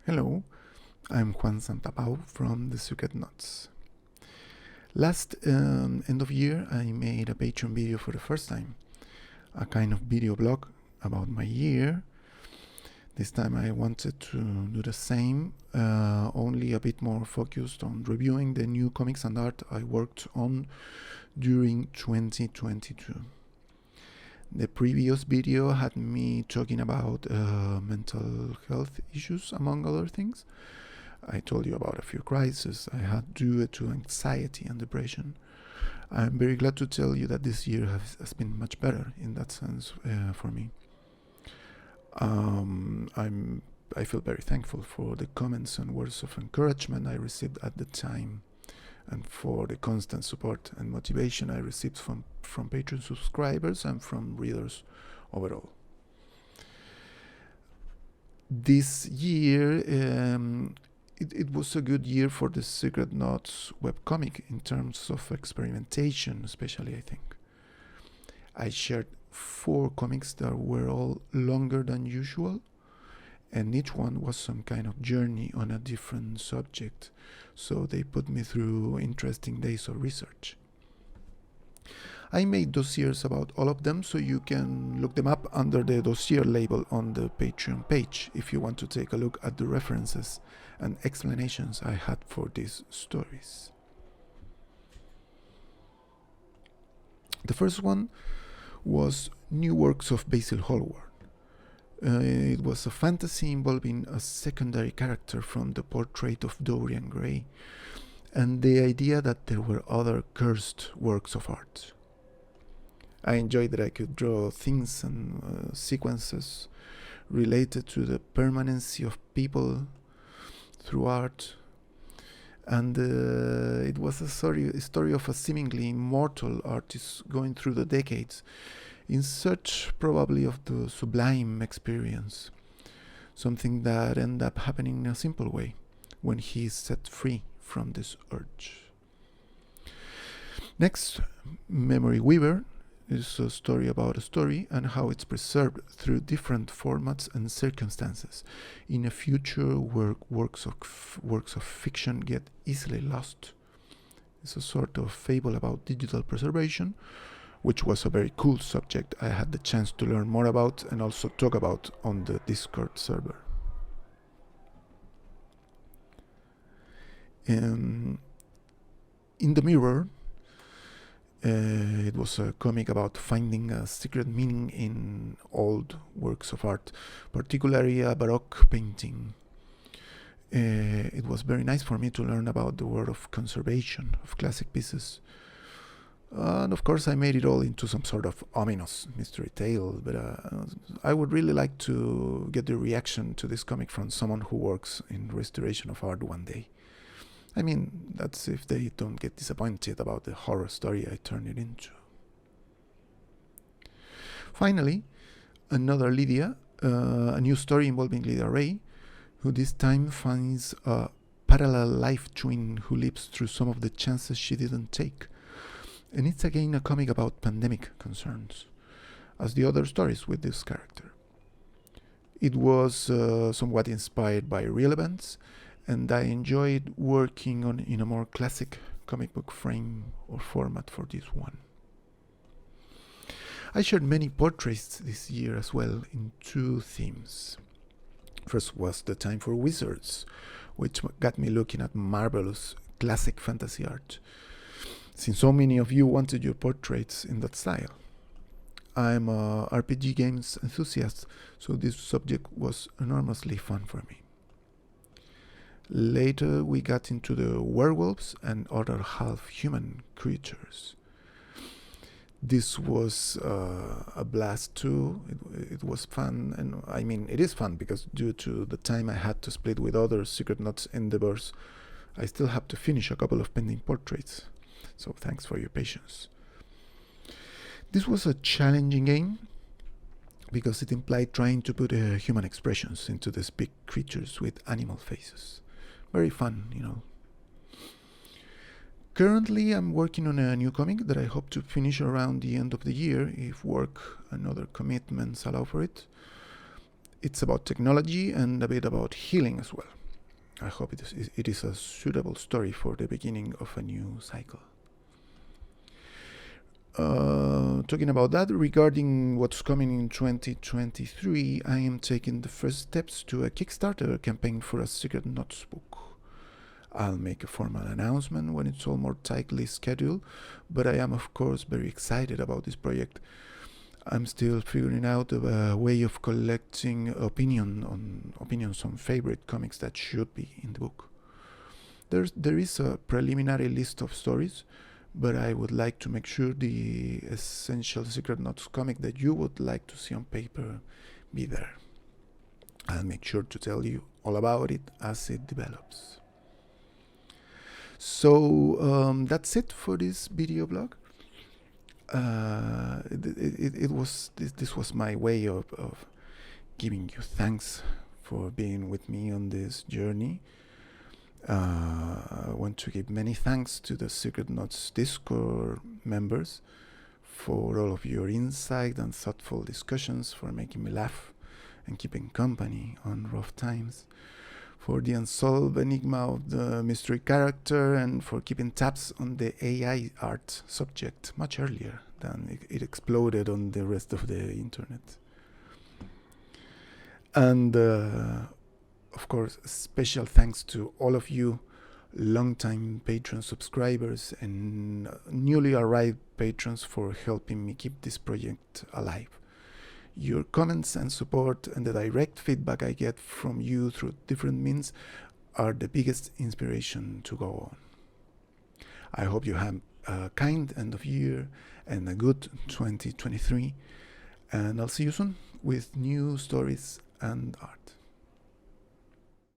Hello, I'm Juan Santapau from The Secret Notes. Last end of year, I made a Patreon video for the first time, a kind of video blog about my year. This time I wanted to do the same, only a bit more focused on reviewing the new comics and art I worked on during 2022. The previous video had me talking about mental health issues, among other things. I told you about a few crises I had due to anxiety and depression. I'm very glad to tell you that this year has been much better in that sense for me. I feel very thankful for the comments and words of encouragement I received at the time, and for the constant support and motivation I received from Patreon subscribers and from readers overall. This year, it was a good year for the Secret Notes webcomic in terms of experimentation, especially, I think. I shared 4 comics that were all longer than usual, and each one was some kind of journey on a different subject, so they put me through interesting days of research. I made dossiers about all of them, so you can look them up under the dossier label on the Patreon page if you want to take a look at the references and explanations I had for these stories. The first one was New Works of Basil Hallward. It was a fantasy involving a secondary character from the portrait of Dorian Gray, and the idea that there were other cursed works of art. I enjoyed that I could draw things and sequences related to the permanency of people through art, and it was a story of a seemingly immortal artist going through the decades in search probably of the sublime experience, something that ended up happening in a simple way when he is set free from this urge. Next, Memory Weaver is a story about a story and how it's preserved through different formats and circumstances in a future where works of fiction get easily lost. It's a sort of fable about digital preservation, which was a very cool subject I had the chance to learn more about and also talk about on the Discord server. In the Mirror, it was a comic about finding a secret meaning in old works of art, particularly a Baroque painting. It was very nice for me to learn about the world of conservation of classic pieces. And of course I made it all into some sort of ominous mystery tale, but I would really like to get the reaction to this comic from someone who works in restoration of art one day. I mean, that's if they don't get disappointed about the horror story I turned it into. Finally, another Lydia, a new story involving Lydia Ray, who this time finds a parallel life twin who lives through some of the chances she didn't take. And it's again a comic about pandemic concerns, as the other stories with this character. It was somewhat inspired by real events, and I enjoyed working in a more classic comic book frame or format for this one. I shared many portraits this year as well in 2 themes. First was The Time for Wizards, which got me looking at marvelous classic fantasy art, since so many of you wanted your portraits in that style. I'm a RPG games enthusiast, so this subject was enormously fun for me. Later we got into the werewolves and other half-human creatures. This was a blast too. It was fun, and I mean it is fun because due to the time I had to split with other Secret Notes endeavors, I still have to finish a couple of pending portraits, so thanks for your patience. This was a challenging game because it implied trying to put human expressions into these big creatures with animal faces. Very fun, you know. Currently, I'm working on a new comic that I hope to finish around the end of the year if work and other commitments allow for it. It's about technology and a bit about healing as well. I hope it is a suitable story for the beginning of a new cycle. Talking about that, regarding what's coming in 2023, I am taking the first steps to a Kickstarter campaign for a Secret Notes book. I'll make a formal announcement when it's all more tightly scheduled, but I am of course very excited about this project. I'm still figuring out a way of collecting opinions on favorite comics that should be in the book. There is a preliminary list of stories, but I would like to make sure the essential Secret Notes comic that you would like to see on paper be there. I'll make sure to tell you all about it as it develops. So that's it for this video blog. This was my way of giving you thanks for being with me on this journey. I want to give many thanks to the Secret Notes Discord members for all of your insight and thoughtful discussions, for making me laugh and keeping company on rough times, for the unsolved enigma of the mystery character, and for keeping tabs on the AI art subject much earlier than it exploded on the rest of the internet. And of course, special thanks to all of you long-time Patreon subscribers and newly arrived patrons for helping me keep this project alive. Your comments and support and the direct feedback I get from you through different means are the biggest inspiration to go on. I hope you have a kind end of year and a good 2023, and I'll see you soon with new stories and art.